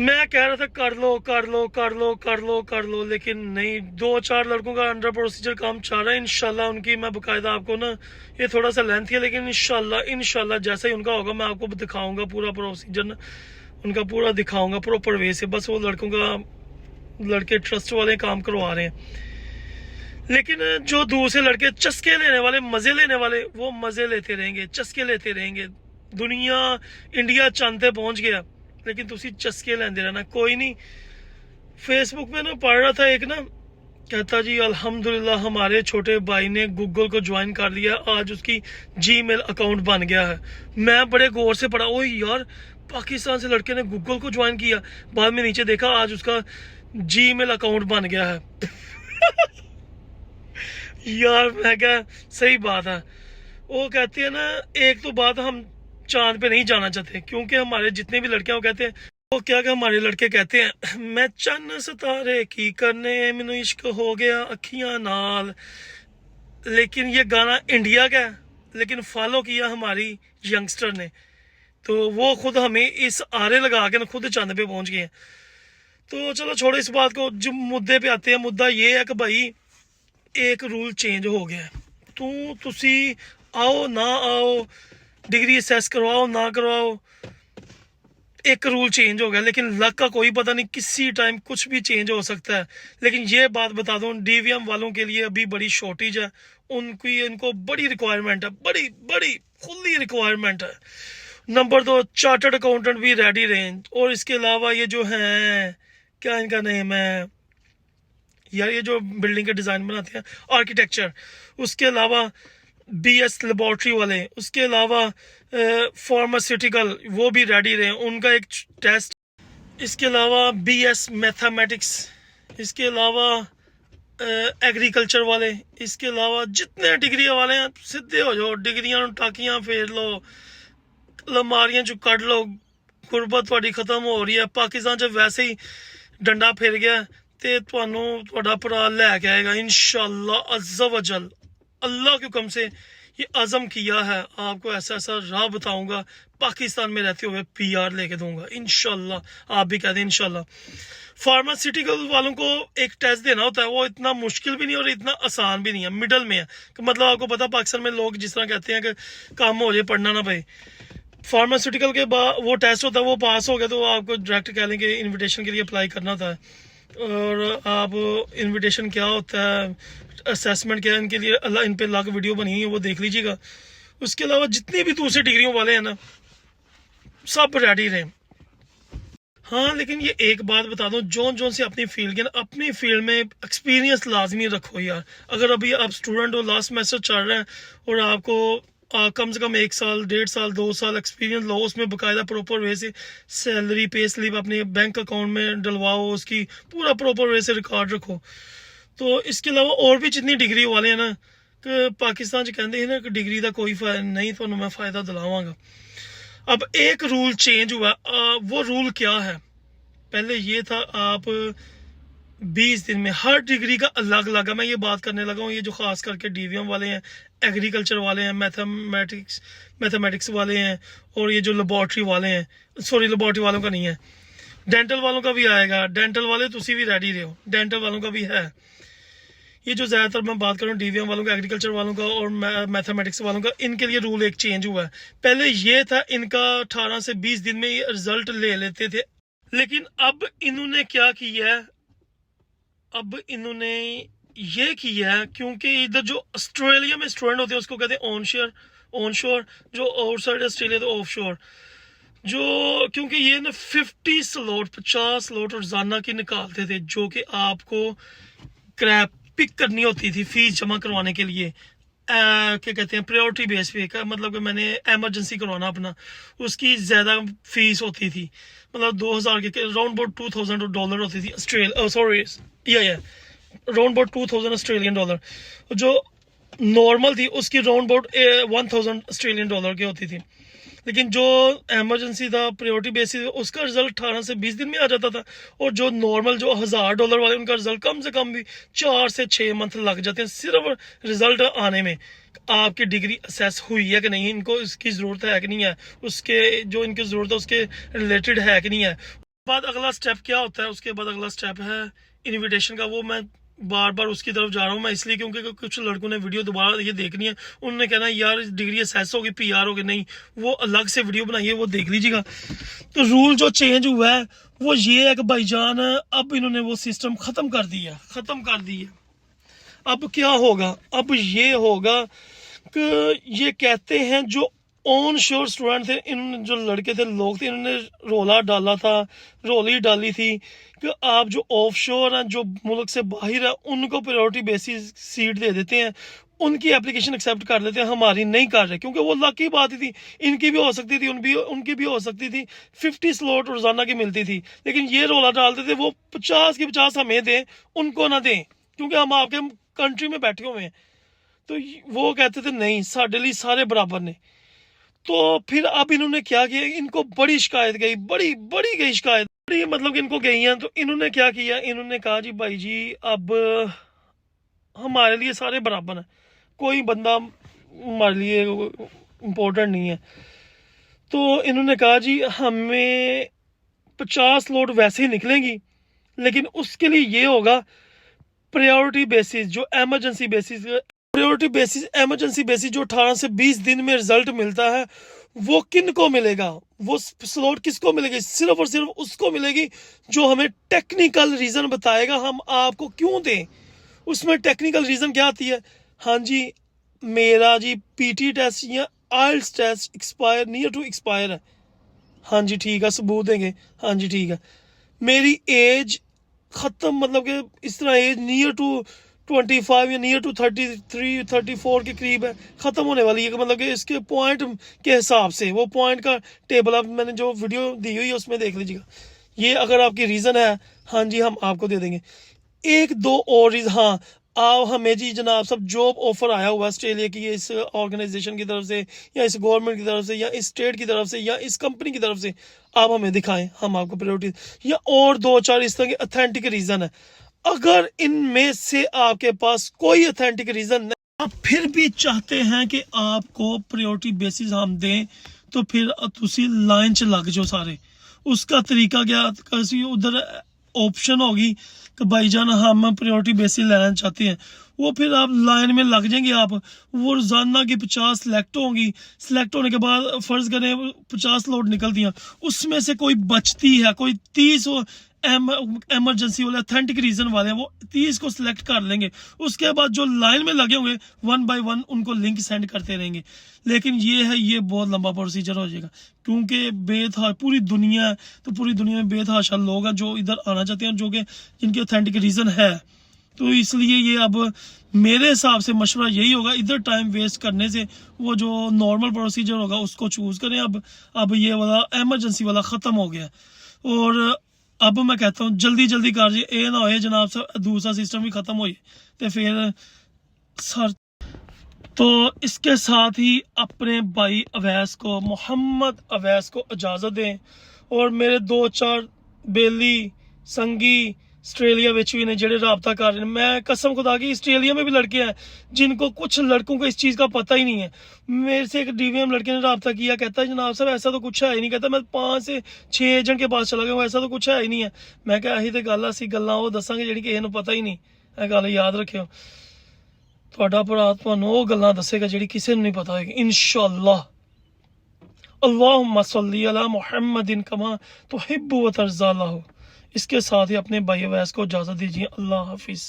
मैं कह रहा था कर लो कर लो कर लो कर लो कर लो, लेकिन नहीं। 2-4 लड़कों का अंडर प्रोसीजर काम चल रहा है। इंशाल्लाह उनकी मैं बकायदा आपको ना, ये थोड़ा सा लेंथ है, लेकिन इंशाल्लाह इंशाल्लाह जैसा ही उनका होगा मैं आपको दिखाऊंगा पूरा प्रोसीजर ना, उनका पूरा दिखाऊंगा प्रॉपर वे से। बस वो लड़कों का, लड़के ट्रस्ट वाले काम करवा रहे हैं, लेकिन जो दूसरे लड़के चस्के लेने वाले, मजे लेने वाले, वो मजे लेते रहेंगे, चस्के लेते रहेंगे। दुनिया, इंडिया चांद पे पहुंच गया, लेकिन तुसी चस्के लेंदे रहना। कोई नहीं। फेसबुक पे ना पढ़ रहा था एक ना, कहता जी अल्हम्दुलिल्लाह हमारे छोटे भाई ने गूगल को ज्वाइन कर लिया, आज उसकी जीमेल अकाउंट बन गया है। मैं बड़े गौर से पढ़ा, ओ यार पाकिस्तान से लड़के ने गूगल को ज्वाइन किया। बाद में नीचे देखा आज उसका जीमेल अकाउंट बन गया है। यार मैं क्या, सही बात है। वो कहते हैं ना, एक तो बात, हम चांद पे नहीं जाना चाहते, क्योंकि हमारे जितने भी लड़के हैं वो कहते हैं, वो क्या कि हमारे लड़के कहते हैं मैं चन्न सितारे की करने मैनू इश्क हो गया अखियां नाल। लेकिन ये गाना इंडिया का है, लेकिन फॉलो किया हमारी यंगस्टर ने, तो वो खुद हमें इस आरे लगा के ना खुद चांद पे पहुंच गए हैं। तो चलो छोड़ो इस बात को, जो मुद्दे पे आते हैं। मुद्दा ये है कि भाई एक रूल चेंज हो गया है। तुसी आओ ना आओ, डिग्री असेस करवाओ ना करवाओ, एक रूल चेंज हो गया। लेकिन लक का कोई पता नहीं, किसी टाइम कुछ भी चेंज हो सकता है। लेकिन ये बात बता दूं, डीवीएम वालों के लिए अभी बड़ी शॉर्टेज है। इनको बड़ी रिक्वायरमेंट है, बड़ी बड़ी फुल्ली रिक्वायरमेंट है। नंबर 2, चार्टर्ड अकाउंटेंट भी रेडी रहे। और इसके अलावा ये जो है, क्या इनका नेम है यार, ये जो बिल्डिंग के डिज़ाइन बनाते हैं, आर्किटेक्चर, उसके अलावा बीएस लेबॉर्ट्री वाले, उसके अलावा फार्मास्यूटिकल, वो भी रेडी रहे, उनका एक टेस्ट। इसके अलावा बीएस मैथमेटिक्स, इसके अलावा एग्रीकल्चर वाले, इसके अलावा जितने डिग्री वाले हैं सीधे हो जाओ, डिग्रियां टाकियां फेर लो, लमारियां चो कट लो, गुरबत थोड़ी खत्म हो रही है। पाकिस्तान च वैसे ही डंडा फिर गया, ते तुहानू तुहाडा भरा लैके आएगा इंशाअल्लाह अज़्ज़ा वजल। अल्लाह के हुक्म से ये अज़म किया है, आपको ऐसा ऐसा राह बताऊंगा, पाकिस्तान में रहते हुए पीआर लेके दूंगा इंशाअल्लाह। आप भी कह दें इंशाअल्लाह। फार्मास्यूटिकल वालों को एक टेस्ट देना होता है, वो इतना मुश्किल भी नहीं और इतना आसान भी नहीं है, मिडल में है। मतलब आपको पता, पाकिस्तान में लोग जिस तरह कहते हैं कि काम हो जाए, पढ़ना ना भाई। फार्मास्यूटिकल के बाद वो टेस्ट होता है, वो पास हो गया तो आपको डायरेक्ट कह लेंगे इन्विटेशन के लिए अप्लाई करना होता है। और आप इनविटेशन क्या होता है, असेसमेंट क्या है, इनके लिए अल्लाह इन पे लाख वीडियो बनी हुई है, वो देख लीजिएगा। उसके अलावा जितने भी दूसरे डिग्रियों वाले हैं ना, सब रेडी रहे। हाँ, लेकिन ये एक बात बता दूं, जोन जोन से अपनी फील्ड के ना, अपनी फील्ड में एक्सपीरियंस लाजमी रखो यार। अगर अभी आप स्टूडेंट हो, लास्ट सेमेस्टर चल रहे हैं और आपको कम से कम 1 साल, 1.5 साल, 2 साल एक्सपीरियंस लो, उसमें बाकायदा प्रॉपर वे से सैलरी पे स्लिप अपने बैंक अकाउंट में डलवाओ, उसकी पूरा प्रॉपर वे से रिकॉर्ड रखो। तो इसके अलावा और भी जितनी डिग्री वाले हैं ना, कि पाकिस्तान च कहते हैं ना कि डिग्री का कोई फायदा नहीं, तो मैं फ़ायदा दिलावांगा। अब एक रूल चेंज हुआ, वो रूल क्या है? पहले ये था, आप 20 दिन में हर डिग्री का अलग अलग है। मैं ये बात करने लगा हूँ, ये जो खास करके डीवीएम वाले हैं, एग्रीकल्चर वाले हैं, मैथमेटिक्स वाले हैं, और ये जो लेबॉर्ट्री वाले हैं, सॉरी लेबॉर्ट्री वालों का नहीं है, डेंटल वालों का भी आएगा। डेंटल वाले तुसी भी रेडी रहो, डेंटल वालों का भी है। ये जो ज़्यादातर मैं बात कर रहा हूँ डीवीएम वालों का, एग्रीकल्चर वालों का और मैथमेटिक्स वालों का, इनके लिए रूल एक चेंज हुआ है। पहले ये था, इनका 18 से 20 दिन में ये रिजल्ट ले लेते थे, लेकिन अब इन्होंने क्या किया है, अब इन्होंने ये किया है, क्योंकि इधर जो ऑस्ट्रेलिया में स्टूडेंट होते हैं उसको कहते हैं ऑनशोर, जो आउटसाइड ऑस्ट्रेलिया तो ऑफशोर। जो क्योंकि ये ना 50 स्लॉट रोजाना की निकालते थे, जो कि आपको क्रैप पिक करनी होती थी फीस जमा करवाने के लिए। क्या कहते हैं, प्रायोरिटी बेस पे का मतलब कि मैंने एमरजेंसी करवाना अपना, उसकी ज़्यादा फीस होती थी। मतलब 2000 के राउंड अबाउट $2000 होती थी सॉरी या राउंड अबाउट 2000 ऑस्ट्रेलियन डॉलर। जो नॉर्मल थी उसकी राउंड अबाउट 1000 ऑस्ट्रेलियन डॉलर की होती थी। लेकिन जो एमरजेंसी था, प्रायोरिटी बेसिस, उसका रिजल्ट 18 से 20 दिन में आ जाता था। और जो नॉर्मल जो $1000 वाले, उनका रिजल्ट कम से कम भी 4 से 6 मंथ लग जाते हैं सिर्फ रिजल्ट आने में। आपकी डिग्री असेस हुई है कि नहीं, इनको इसकी ज़रूरत है कि नहीं है, उसके जो इनकी ज़रूरत है उसके रिलेटेड है कि नहीं है। बाद अगला स्टेप क्या होता है, उसके बाद अगला स्टेप है इनविटेशन का। वो मैं बार बार उसकी तरफ जा रहा हूँ मैं इसलिए क्योंकि कुछ लड़कों ने वीडियो दोबारा ये देखनी है, उन्होंने कहना यार डिग्री असेस होगी, पीआर होगी, नहीं वो अलग से वीडियो बनाइए, वो देख लीजिएगा। तो रूल जो चेंज हुआ है वो ये है कि भाईजान अब इन्होंने वो सिस्टम ख़त्म कर दिया। अब क्या होगा, अब ये होगा कि ये कहते हैं जो ऑन श्योर स्टूडेंट थे, इन जो लड़के थे, लोग थे, इन्होंने रोली डाली थी कि आप जो ऑफ श्योर हैं, जो मुल्क से बाहर है, उनको प्रायोरिटी बेसिस सीट दे देते हैं, उनकी एप्लीकेशन एक्सेप्ट कर लेते हैं, हमारी नहीं कर रहे। क्योंकि वो लक की बात ही थी, इनकी भी हो सकती थी, उनकी भी हो सकती थी। 50 स्लॉट रोजाना की मिलती थी, लेकिन ये रोला डालते थे वो 50 की 50 हमें दें, उनको ना दें, क्योंकि हम आपके कंट्री में बैठे हुए हैं। तो वो कहते थे नहीं, साढ़े लिए सारे बराबर ने। तो फिर अब इन्होंने क्या किया, इनको बड़ी शिकायत गई, बड़ी बड़ी गई शिकायत, बड़ी मतलब कि इनको गई हैं। तो इन्होंने क्या किया, इन्होंने कहा जी भाई जी अब हमारे लिए सारे बराबर हैं, कोई बंदा हमारे लिए इम्पोर्टेंट नहीं है। तो इन्होंने कहा जी हमें 50 लोड वैसे ही निकलेंगी, लेकिन उसके लिए ये होगा प्रायोरिटी बेसिस, जो एमरजेंसी बेसिस, एमरजेंसी बेसिस जो 18 से 20 दिन में रिजल्ट मिलता है, वो किन को मिलेगा, वो स्लॉट किसको मिलेगी, सिर्फ और सिर्फ उसको मिलेगी जो हमें टेक्निकल रीजन बताएगा हम आपको क्यों दें। उसमें टेक्निकल रीजन क्या आती है, हाँ जी मेरा जी पीटी टेस्ट या IELTS test expire, near to expire है, हाँ जी ठीक है, सबूत देंगे, हाँ जी ठीक है। मेरी एज ख़त्म, मतलब कि इस तरह एज नियर टू 25 या नियर टू 33 34 के करीब है, ख़त्म होने वाली है। मतलब कि इसके पॉइंट के हिसाब से, वो पॉइंट का टेबल अब मैंने जो वीडियो दी हुई है उसमें देख लीजिएगा। ये अगर आपकी रीज़न है, हाँ जी हम आपको दे देंगे। एक दो और रीज़न, हाँ आओ हमें जी जनाब सब जॉब ऑफर आया हुआ ऑस्ट्रेलिया की इस ऑर्गेनाइजेशन की तरफ से, या इस गवर्नमेंट की तरफ से, या इस स्टेट की तरफ से, या इस कंपनी की तरफ से, आप हमें दिखाएं, हम आपको प्रायोरिटी, या और 2-4 इस तरह के अथेंटिक रीज़न है। अगर इनमें से आपके पास कोई अथेंटिक रीज़न नहीं, आप फिर भी चाहते हैं कि आपको प्रायोरिटी बेसिस हम दें, तो फिर तुसी लाइन च लग जाओ सारे। उसका तरीका क्या, उधर ऑप्शन होगी कि भाईजान हम प्रायोरिटी बेसिस लेना चाहते हैं, वो फिर आप लाइन में लग जाएंगे। आप वो रोजाना की 50 सिलेक्ट होंगी, सिलेक्ट होने के बाद फर्ज करें 50 लोड निकलती हैं, उसमें से कोई बचती है, कोई 30 एमरजेंसी वाले अथेंटिक रीजन वाले हैं, वो 30 को सिलेक्ट कर लेंगे। उसके बाद जो लाइन में लगे होंगे 1 बाय 1 उनको लिंक सेंड करते रहेंगे। लेकिन ये है, ये बहुत लंबा प्रोसीजर हो जाएगा, क्योंकि पूरी दुनिया है, तो पूरी दुनिया में बेतहाशा लोग हैं जो इधर आना चाहते हैं, जो कि जिनके ऑथेंटिक रीजन है। तो इसलिए ये अब मेरे हिसाब से मशवरा यही होगा, इधर टाइम वेस्ट करने से वो जो नॉर्मल प्रोसीजर होगा उसको चूज करें। अब ये वाला एमरजेंसी वाला ख़त्म हो गया, और अब मैं कहता हूँ जल्दी जल्दी कर जी, ये ना हो जनाब साहब दूसरा सिस्टम भी ख़त्म हो तो फिर सर। तो इसके साथ ही अपने भाई अवैस को, मोहम्मद अवैस को इजाज़त दें, और मेरे 2-4 बेली संगी आस्ट्रेलिया विच भी ने जेडे रबता कर रहे हैं। मैं कसम खुदा की, आस्ट्रेलिया में भी लड़के हैं जिनको, कुछ लड़कों को इस चीज़ का पता ही नहीं है। मेरे से एक डीवीएम लड़के ने रबता किया, कहता है जनाब साहब ऐसा तो कुछ है ही नहीं, कहता मैं 5 से 6 एजेंट के पास चला गया, ऐसा तो कुछ है ही नहीं है। मैं क्या यही तो गल असी गल्लां वो दसांगे ਜਿਹੜੀ ਕਿਸੇ ਨੂੰ पता ही नहीं, ਇਹ गल याद रखियो। ਤੁਹਾਡਾ ਭਰਾ ਤੁਹਾਨੂੰ ਉਹ ਗੱਲਾਂ ਦੱਸੇਗਾ ਜਿਹੜੀ ਕਿਸੇ ਨੂੰ ਨਹੀਂ ਪਤਾ ਹੋਏਗੀ इंशाअल्लाह। अल्लाहुम्मा सल्ली अला मुहम्मदिन कमा तुहिब्बु व तर्ज़ा लहू। इसके साथ ही अपने भाई अवैस को इजाज़त दीजिए। अल्लाह हाफिज़।